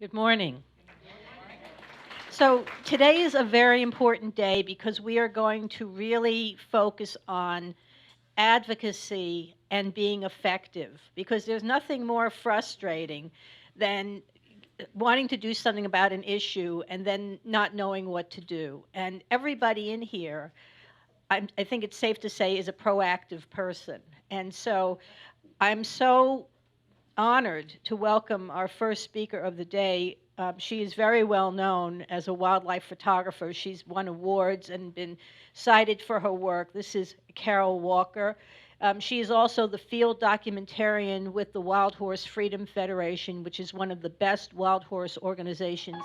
Good morning. So today is a very important day because we are going to really focus on advocacy and being effective because there's nothing more frustrating than wanting to do something about an issue and then not knowing what to do. And everybody in here, I think it's safe to say, is a proactive person. And so I'm so honored to welcome our first speaker of the day. She is very well known as a wildlife photographer. She's won awards and been cited for her work. This is Carol Walker. She is also the field documentarian with the Wild Horse Freedom Federation, which is one of the best wild horse organizations.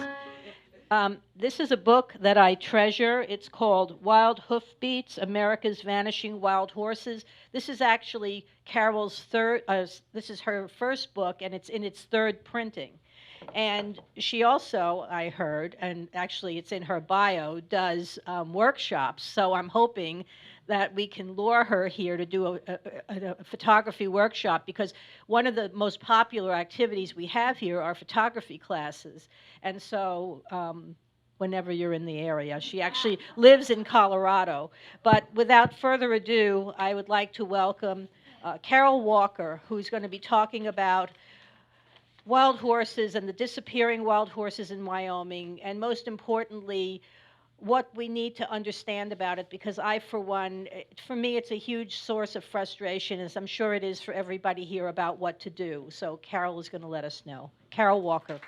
This is a book that I treasure. It's called Wild Hoofbeats, America's Vanishing Wild Horses. This is actually Carol's this is her first book, and it's in its third printing. And she also, I heard, and actually it's in her bio, does workshops. So I'm hoping that we can lure her here to do a photography workshop because one of the most popular activities we have here are photography classes. And so whenever you're in the area, she actually lives in Colorado. But without further ado, I would like to welcome Carol Walker, who's going to be talking about wild horses and the disappearing wild horses in Wyoming, and most importantly, what we need to understand about it, because I, for one, for me, it's a huge source of frustration, as I'm sure it is for everybody here about what to do. So Carol is going to let us know. Carol Walker.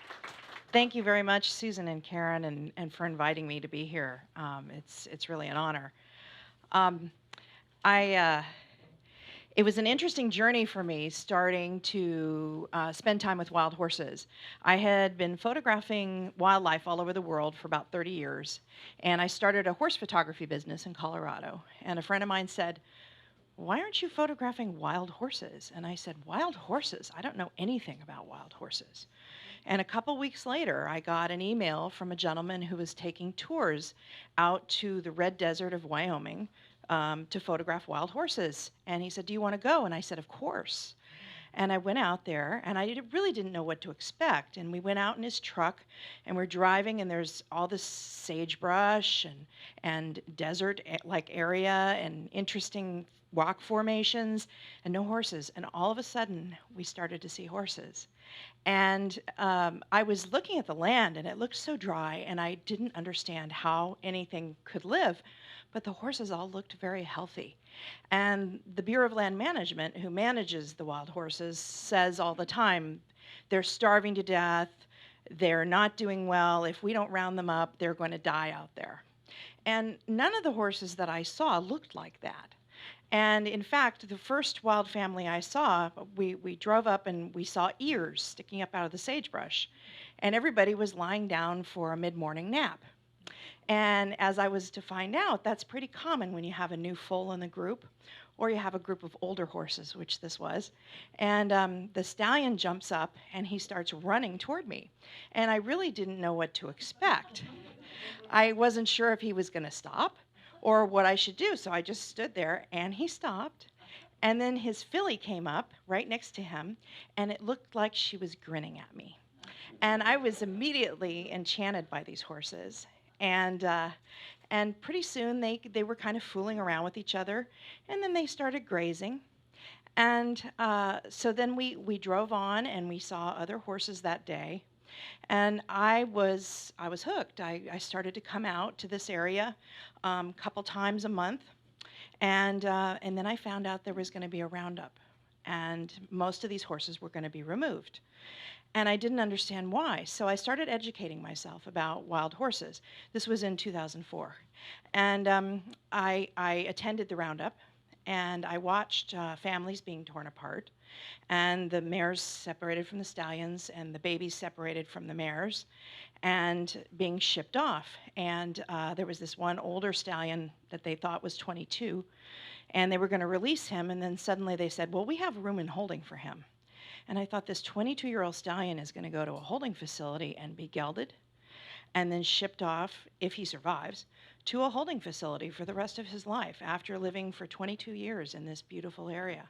Thank you very much, Susan and Karen, and for inviting me to be here. It's really an honor. Um, I It was an interesting journey for me starting to spend time with wild horses. I had been photographing wildlife all over the world for about 30 years, and I started a horse photography business in Colorado. And a friend of mine said, "Why aren't you photographing wild horses?" And I said, "Wild horses? I don't know anything about wild horses." And a couple weeks later, I got an email from a gentleman who was taking tours out to the red desert of Wyoming to photograph wild horses. And he said, "Do you want to go?" And I said, "Of course." And I went out there, and really didn't know what to expect. And we went out in his truck, and we're driving, and there's all this sagebrush and desert like area and interesting rock formations and no horses. And all of a sudden, we started to see horses. And I was looking at the land, and it looked so dry, and I didn't understand how anything could live. But the horses all looked very healthy. And the Bureau of Land Management, who manages the wild horses, says all the time they're starving to death, they're not doing well. If we don't round them up, they're going to die out there. And none of the horses that I saw looked like that. And in fact, the first wild family I saw, we drove up and we saw ears sticking up out of the sagebrush. And everybody was lying down for a mid morning nap. And as I was to find out, that's pretty common when you have a new foal in the group, or you have a group of older horses, which this was. And the stallion jumps up and he starts running toward me. And I really didn't know what to expect. I wasn't sure if he was going to stop or what I should do. So I just stood there, and he stopped. And then his filly came up right next to him, and it looked like she was grinning at me. And I was immediately enchanted by these horses. And pretty soon they were kind of fooling around with each other, and then they started grazing. And so then we drove on, and we saw other horses that day. And I was hooked. I started to come out to this area a couple times a month, and then I found out there was going to be a roundup, and most of these horses were going to be removed. And I didn't understand why, so I started educating myself about wild horses. This was in 2004, and I attended the roundup, and I watched families being torn apart, and the mares separated from the stallions, and the babies separated from the mares, and being shipped off. And there was this one older stallion that they thought was 22, and they were going to release him, and then suddenly they said, "Well, we have room in holding for him." And I thought, this 22-year-old stallion is going to go to a holding facility and be gelded and then shipped off, if he survives, to a holding facility for the rest of his life after living for 22 years in this beautiful area.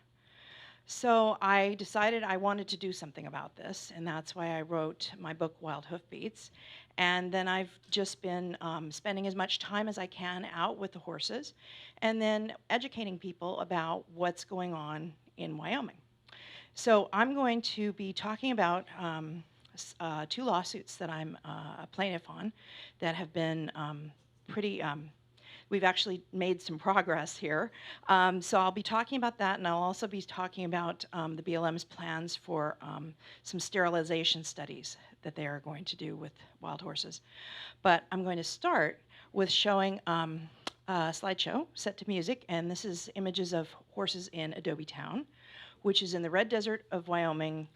So I decided I wanted to do something about this, and that's why I wrote my book, Wild Hoofbeats. And then I've just been spending as much time as I can out with the horses, and then educating people about what's going on in Wyoming. So I'm going to be talking about two lawsuits that I'm a plaintiff on that have been pretty we've actually made some progress here. So I'll be talking about that, and I'll also be talking about the BLM's plans for some sterilization studies that they are going to do with wild horses. But I'm going to start with showing a slideshow set to music, and this is images of horses in Adobe Town, which is in the Red Desert of Wyoming,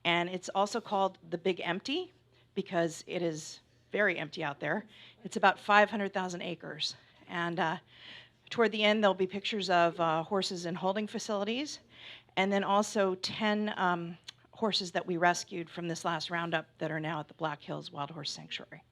and it's also called the Big Empty because it is very empty out there. It's about 500,000 acres. And toward the end, there'll be pictures of horses in holding facilities, and then also 10 horses that we rescued from this last roundup that are now at the Black Hills Wild Horse Sanctuary.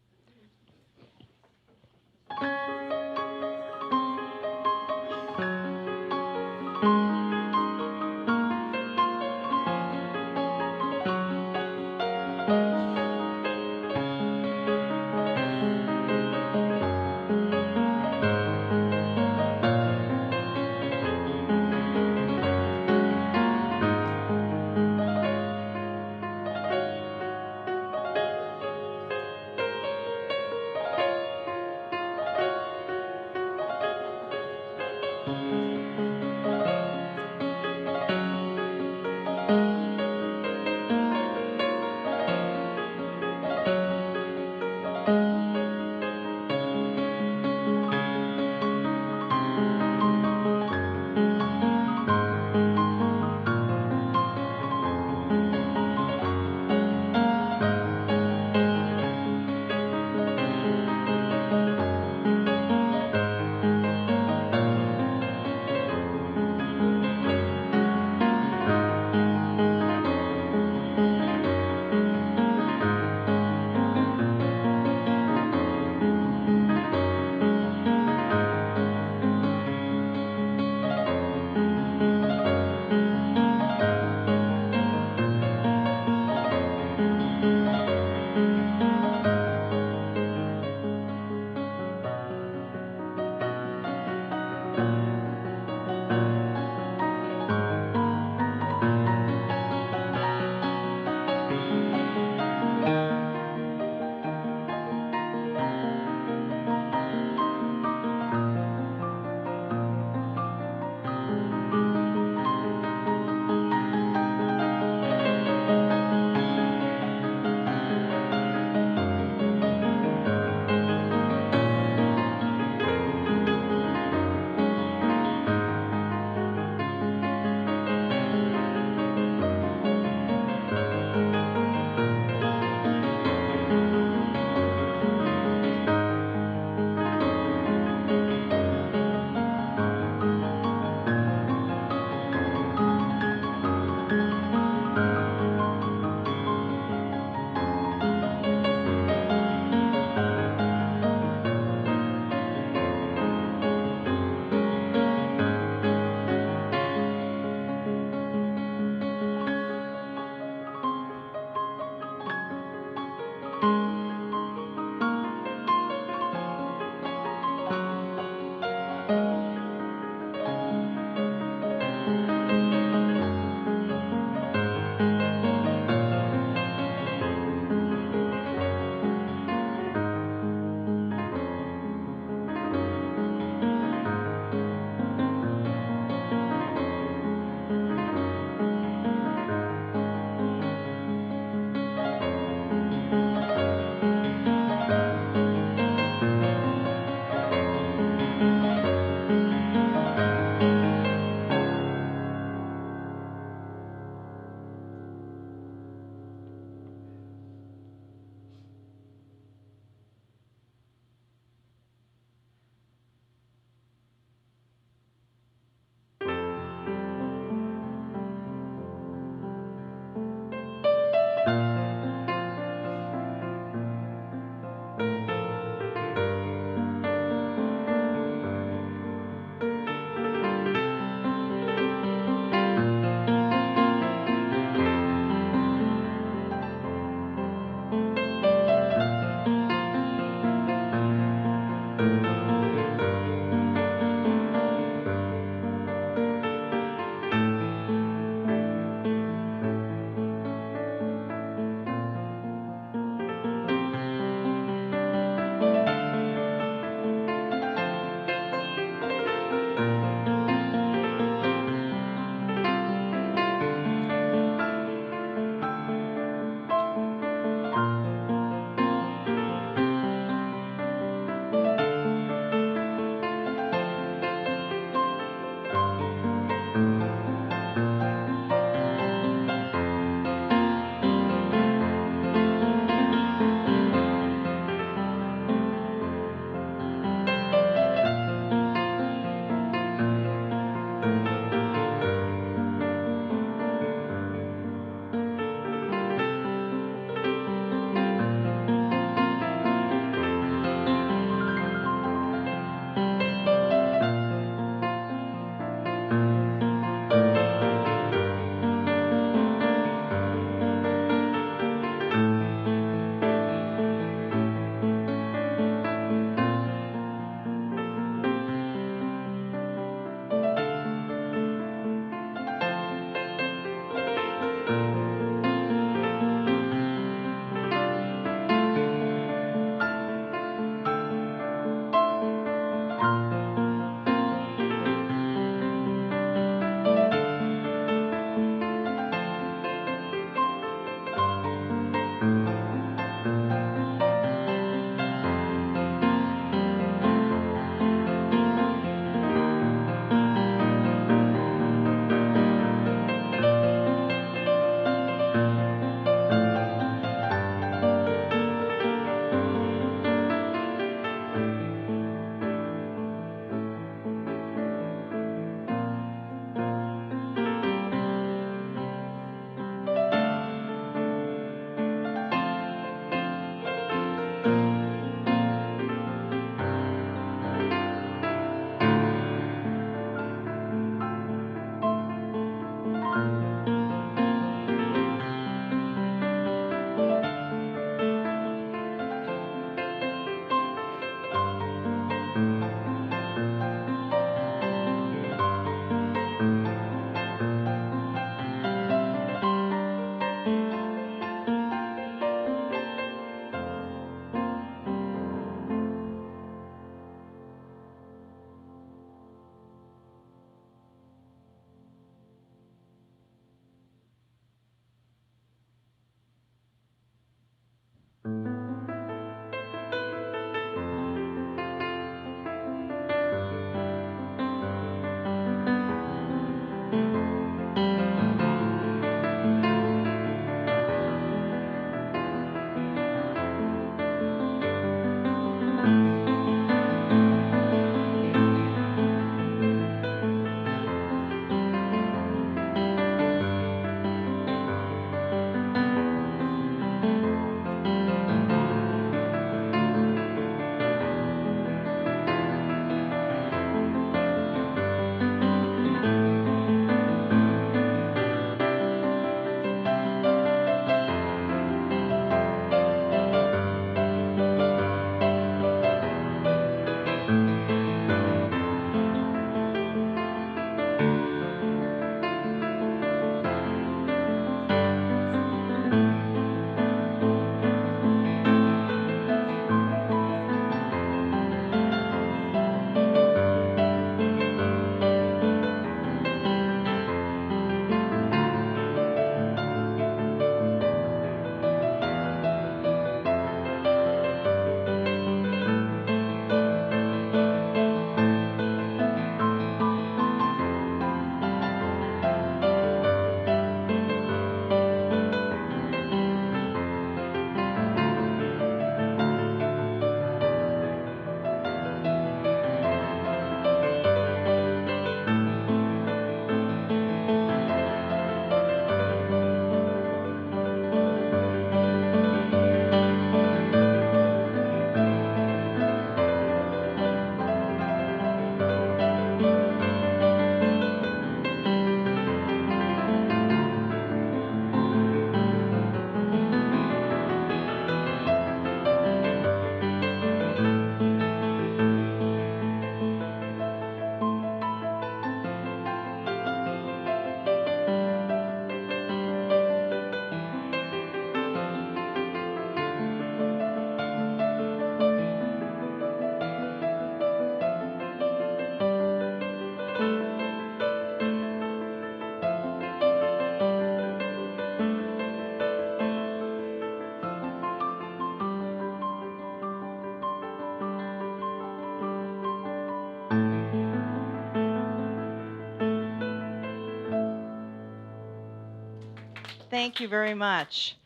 Thank you very much.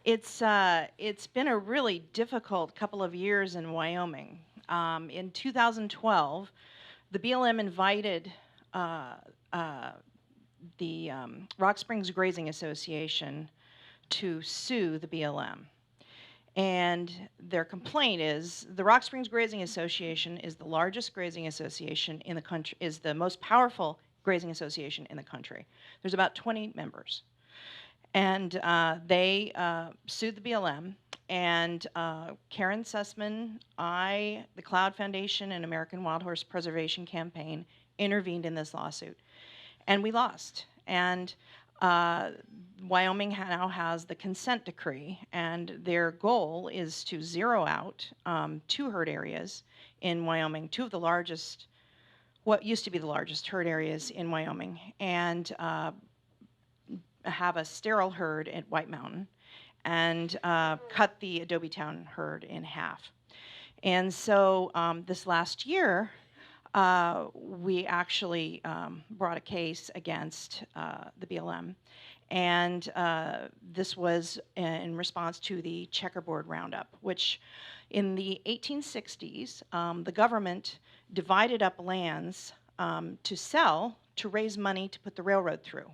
It's been a really difficult couple of years in Wyoming. In 2012, the BLM invited the Rock Springs Grazing Association to sue the BLM. And their complaint is the Rock Springs Grazing Association is the largest grazing association in the country, is the most powerful grazing association in the country. There's about 20 members. And they sued the BLM, and Karen Sussman, the Cloud Foundation, and American Wild Horse Preservation Campaign intervened in this lawsuit. And we lost. And Wyoming now has the consent decree, and their goal is to zero out 2 herd areas in Wyoming, 2 of the largest, what used to be the largest herd areas in Wyoming, and have a sterile herd at White Mountain, and cut the Adobe Town herd in half. And so this last year, we actually brought a case against the BLM, and this was in response to the checkerboard roundup, which in the 1860s, the government divided up lands to sell to raise money to put the railroad through.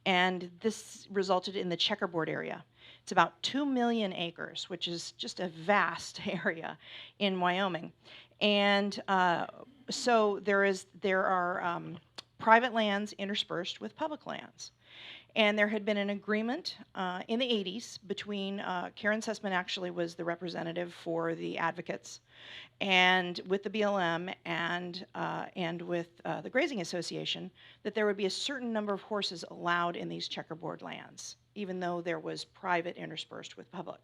And this resulted in the checkerboard area. It's about 2 million acres, which is just a vast area in Wyoming. And so there are private lands interspersed with public lands. And there had been an agreement in the 80s between, Karen Sussman actually was the representative for the advocates, and with the BLM and with the Grazing Association, that there would be a certain number of horses allowed in these checkerboard lands, even though there was private interspersed with public.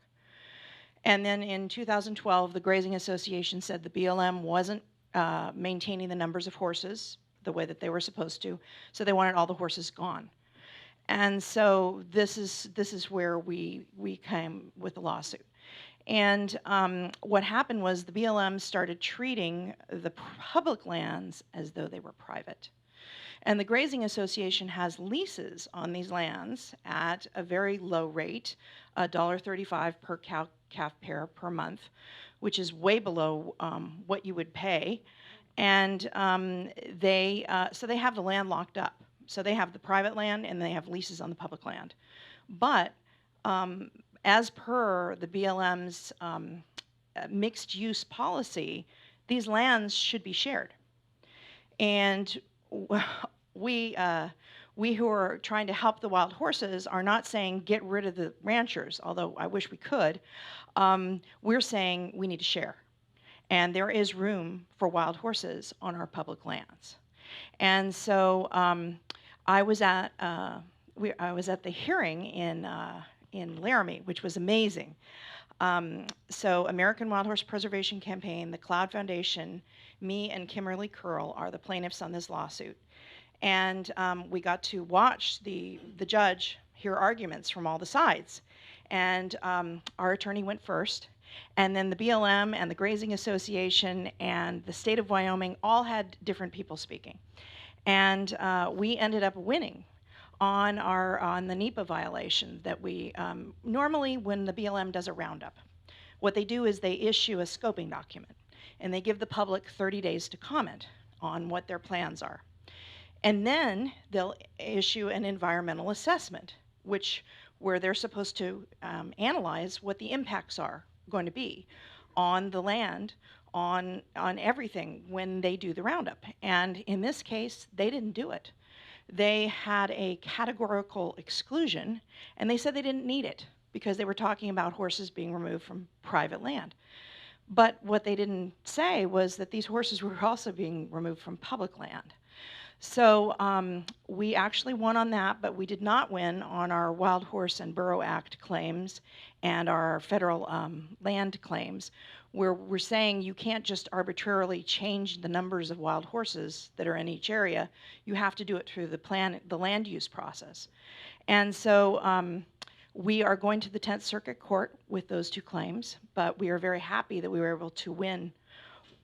And then in 2012, the Grazing Association said the BLM wasn't maintaining the numbers of horses the way that they were supposed to, so they wanted all the horses gone. And so this is where we came with the lawsuit. And what happened was the BLM started treating the public lands as though they were private. And the Grazing Association has leases on these lands at a very low rate, $1.35 per calf pair per month, which is way below what you would pay. And so they have the land locked up. So they have the private land and they have leases on the public land. But as per the BLM's mixed use policy, these lands should be shared. And we who are trying to help the wild horses are not saying get rid of the ranchers, although I wish we could. We're saying we need to share. And there is room for wild horses on our public lands. And so I was at the hearing in Laramie, which was amazing. So American Wild Horse Preservation Campaign, the Cloud Foundation, me and Kimberly Curl are the plaintiffs on this lawsuit. And we got to watch the judge hear arguments from all the sides. And our attorney went first. And then the BLM and the Grazing Association and the state of Wyoming all had different people speaking. And we ended up winning on the NEPA violation that we normally, when the BLM does a roundup, what they do is they issue a scoping document and they give the public 30 days to comment on what their plans are. And then they'll issue an environmental assessment, where they're supposed to analyze what the impacts are going to be on the land, on everything when they do the roundup. And in this case, they didn't do it. They had a categorical exclusion, and they said they didn't need it because they were talking about horses being removed from private land. But what they didn't say was that these horses were also being removed from public land. So we actually won on that, but we did not win on our Wild Horse and Burro Act claims and our federal land claims, where we're saying you can't just arbitrarily change the numbers of wild horses that are in each area. You have to do it through the land use process. And so we are going to the 10th Circuit Court with those 2 claims, but we are very happy that we were able to win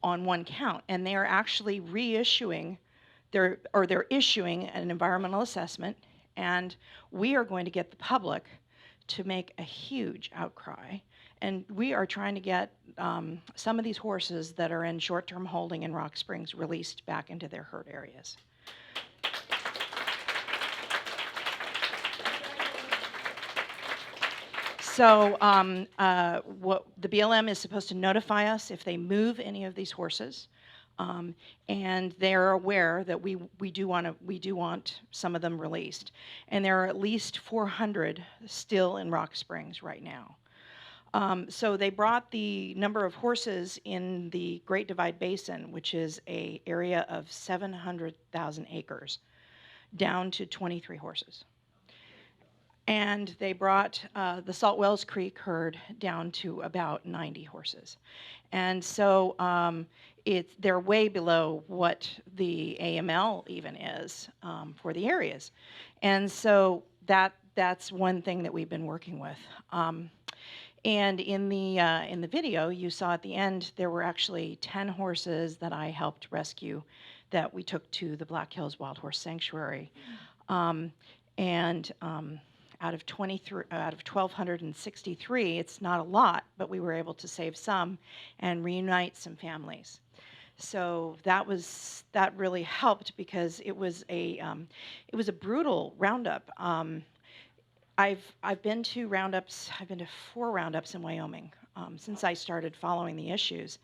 on 1 count. And they are actually reissuing they're issuing an environmental assessment And we are going to get the public to make a huge outcry. And we are trying to get some of these horses that are in short-term holding in Rock Springs released back into their herd areas. So what the BLM is supposed to notify us if they move any of these horses, and they're aware that we do want some of them released, and there are at least 400 still in Rock Springs right now. So they brought the number of horses in the Great Divide Basin, which is an area of 700,000 acres, down to 23 horses. And they brought the Salt Wells Creek herd down to about 90 horses. And so they're way below what the AML even is for the areas. And so that's one thing that we've been working with. And in the video you saw at the end, there were actually 10 horses that I helped rescue that we took to the Black Hills Wild Horse Sanctuary. Out of 1,263, it's not a lot, but we were able to save some and reunite some families. So that really helped because it was a brutal roundup. I've been to roundups. I've been to 4 roundups in Wyoming since I started following the issues,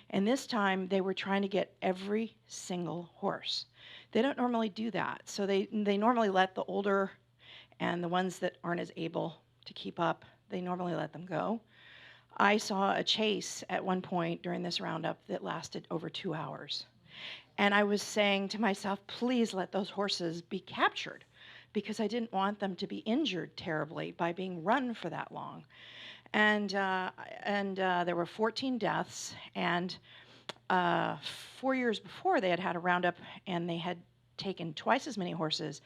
and this time they were trying to get every single horse. They don't normally do that, so they normally let the older and the ones that aren't as able to keep up, they normally let them go. I saw a chase at one point during this roundup that lasted over 2 hours. And I was saying to myself, please let those horses be captured, because I didn't want them to be injured terribly by being run for that long. And there were 14 deaths, and 4 years before they had had a roundup and they had taken twice as many horses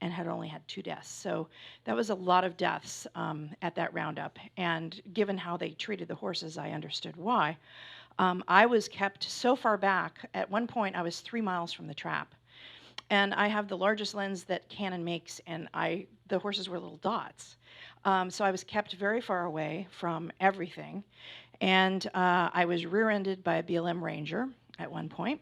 and had only had 2 deaths. So that was a lot of deaths at that roundup. And given how they treated the horses, I understood why. I was kept so far back. At one point, I was 3 miles from the trap. And I have the largest lens that Canon makes, and the horses were little dots. So I was kept very far away from everything. And I was rear-ended by a BLM ranger at one point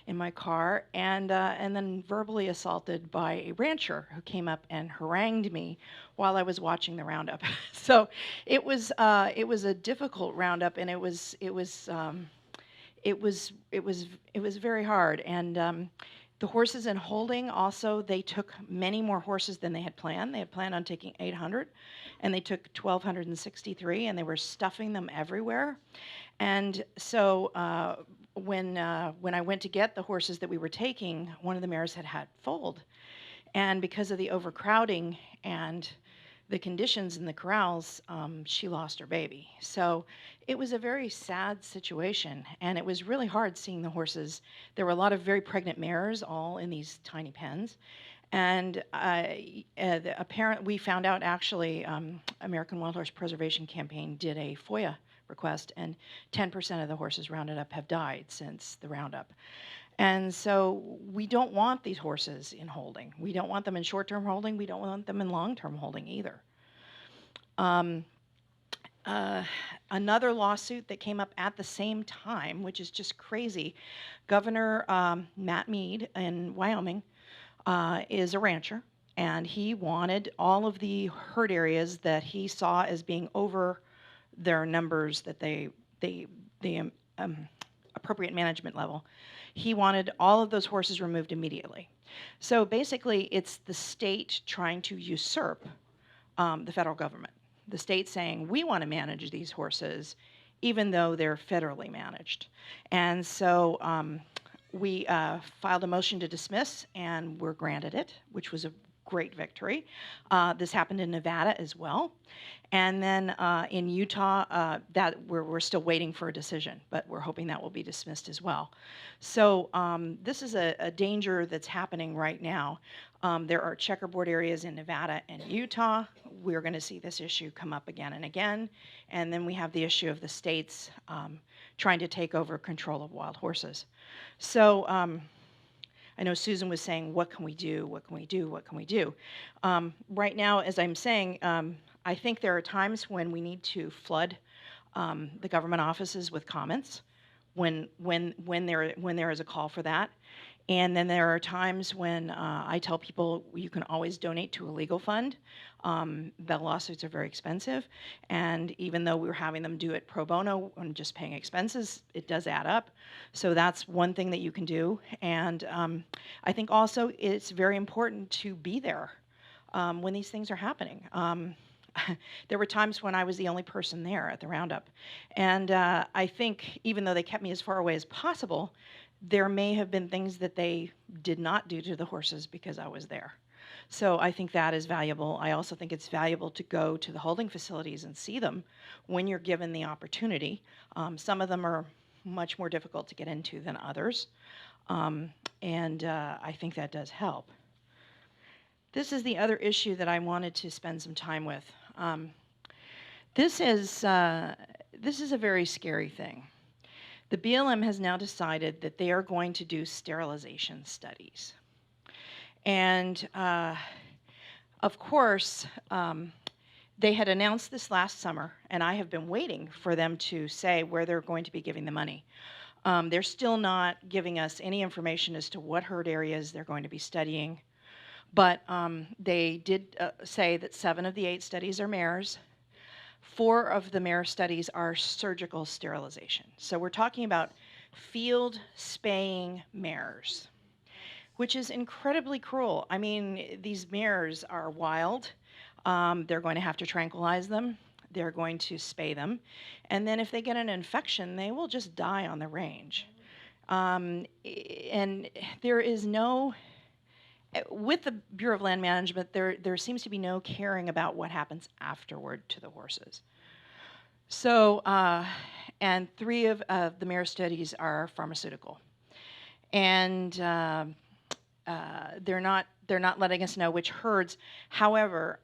in my car, and then verbally assaulted by a rancher who came up and harangued me while I was watching the roundup. So it was a difficult roundup, and it was very hard. And the horses in holding also, they took many more horses than they had planned. They had planned on taking 800, and they took 1,263, and they were stuffing them everywhere. And so when I went to get the horses that we were taking, one of the mares had foaled. And because of the overcrowding and the conditions in the corrals, she lost her baby. So it was a very sad situation, and it was really hard seeing the horses. There were a lot of very pregnant mares all in these tiny pens. And we found out actually, American Wild Horse Preservation Campaign did a FOIA request, and 10% of the horses rounded up have died since the roundup. And so we don't want these horses in holding. We don't want them in short-term holding. We don't want them in long-term holding either. Another lawsuit that came up at the same time, which is just crazy, Governor Matt Mead in Wyoming is a rancher, and he wanted all of the herd areas that he saw as being over their numbers that the appropriate management level. He wanted all of those horses removed immediately. So basically, it's the state trying to usurp the federal government. The state saying, we want to manage these horses, even though they're federally managed. And so we filed a motion to dismiss, and were granted it, which was a great victory. This happened in Nevada as well. And then in Utah, that we're still waiting for a decision, but we're hoping that will be dismissed as well. So this is a danger that's happening right now. There are checkerboard areas in Nevada and Utah. We're going to see this issue come up again and again. And then we have the issue of the states trying to take over control of wild horses. So I know Susan was saying, what can we do? What can we do? What can we do? Right now, as I'm saying, I think there are times when we need to flood the government offices with comments when there is a call for that. And then there are times when I tell people you can always donate to a legal fund. The lawsuits are very expensive, and even though we're having them do it pro bono and just paying expenses, it does add up. So that's one thing that you can do. And I think also it's very important to be there when these things are happening. There were times when I was the only person there at the roundup. And I think even though they kept me as far away as possible, there may have been things that they did not do to the horses because I was there. So I think that is valuable. I also think it's valuable to go to the holding facilities and see them when you're given the opportunity. Some of them are much more difficult to get into than others. And I think that does help. This is the other issue that I wanted to spend some time with. This is a very scary thing. The BLM has now decided that they are going to do sterilization studies. And of course, they had announced this last summer, and I have been waiting for them to say where they're going to be giving the money. They're still not giving us any information as to what herd areas they're going to be studying. But they did say that 7 of the 8 studies are mares. 4 of the mare studies are surgical sterilization. So we're talking about field spaying mares, which is incredibly cruel. I mean, these mares are wild. They're going to have to tranquilize them. They're going to spay them. And then if they get an infection, they will just die on the range. And there is no... With the Bureau of Land Management, there seems to be no caring about what happens afterward to the horses. So, and 3 of the mare studies are pharmaceutical, and they're not letting us know which herds. However,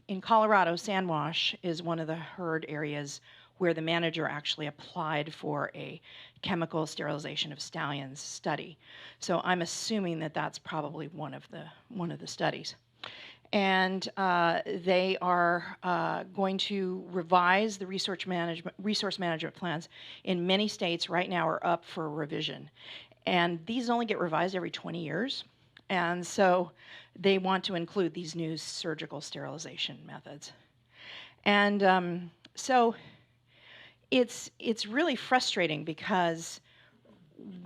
in Colorado, Sand Wash is one of the herd areas where the manager actually applied for a chemical sterilization of stallions study. So I'm assuming that that's probably one of the studies. And they are going to revise the resource management plans in many states right now are up for revision. And these only get revised every 20 years. And so they want to include these new surgical sterilization methods. And so it's really frustrating because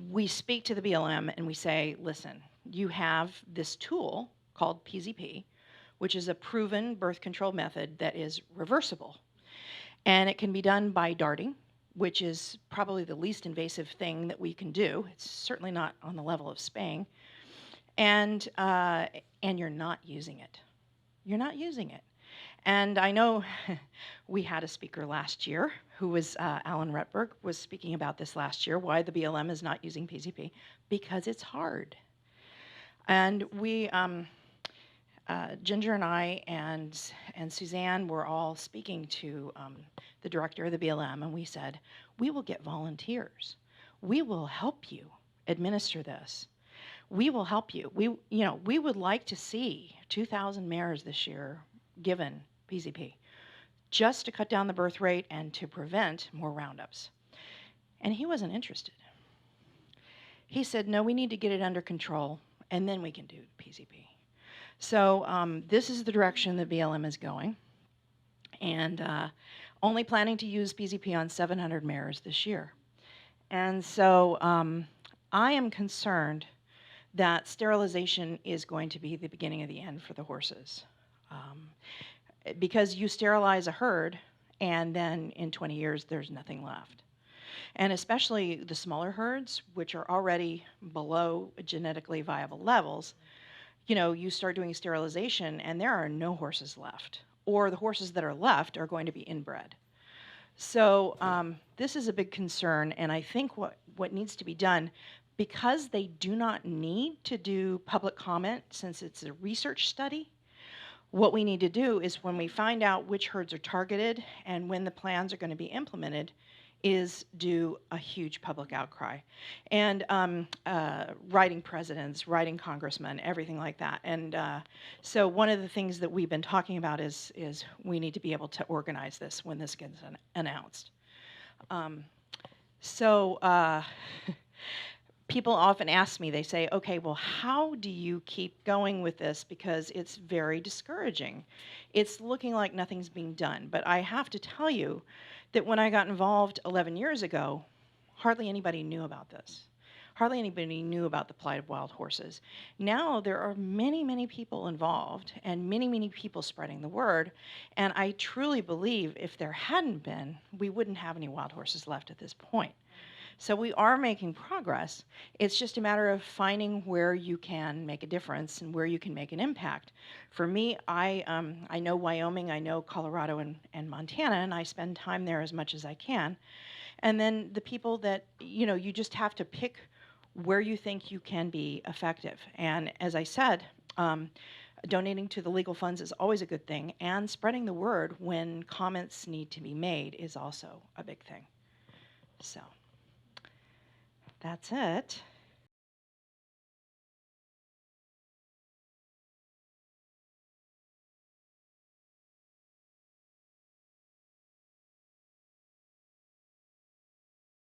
we speak to the BLM and we say, listen, you have this tool called PZP, which is a proven birth control method that is reversible. And it can be done by darting, which is probably the least invasive thing that we can do. It's certainly not on the level of spaying. And you're not using it. You're not using it. And I know we had a speaker last year who was Alan Rutberg was speaking about this last year, why the BLM is not using PZP, because it's hard. And we, Ginger and I and Suzanne were all speaking to the director of the BLM, and we said, we will get volunteers. We will help you administer this. We will help you. We would like to see 2,000 mares this year given PZP, just to cut down the birth rate and to prevent more roundups. And he wasn't interested. He said, no, we need to get it under control, and then we can do PZP. So this is the direction the BLM is going, and only planning to use PZP on 700 mares this year. And so I am concerned that sterilization is going to be the beginning of the end for the horses. Because you sterilize a herd, and then in 20 years, there's nothing left. And especially the smaller herds, which are already below genetically viable levels, you start doing sterilization, and there are no horses left. Or the horses that are left are going to be inbred. So this is a big concern, and I think what needs to be done, because they do not need to do public comment since it's a research study, what we need to do is when we find out which herds are targeted and when the plans are going to be implemented, is do a huge public outcry, and writing presidents, writing congressmen, everything like that. And so one of the things that we've been talking about is we need to be able to organize this when this gets announced. So people often ask me, they say, okay, well, how do you keep going with this? Because it's very discouraging. It's looking like nothing's being done. But I have to tell you that when I got involved 11 years ago, hardly anybody knew about this. Hardly anybody knew about the plight of wild horses. Now there are many, many people involved and many, many people spreading the word. And I truly believe if there hadn't been, we wouldn't have any wild horses left at this point. So we are making progress. It's just a matter of finding where you can make a difference and where you can make an impact. For me, I know Wyoming, I know Colorado and Montana, and I spend time there as much as I can. And then the people that, you just have to pick where you think you can be effective. And as I said, donating to the legal funds is always a good thing, and spreading the word when comments need to be made is also a big thing. So that's it.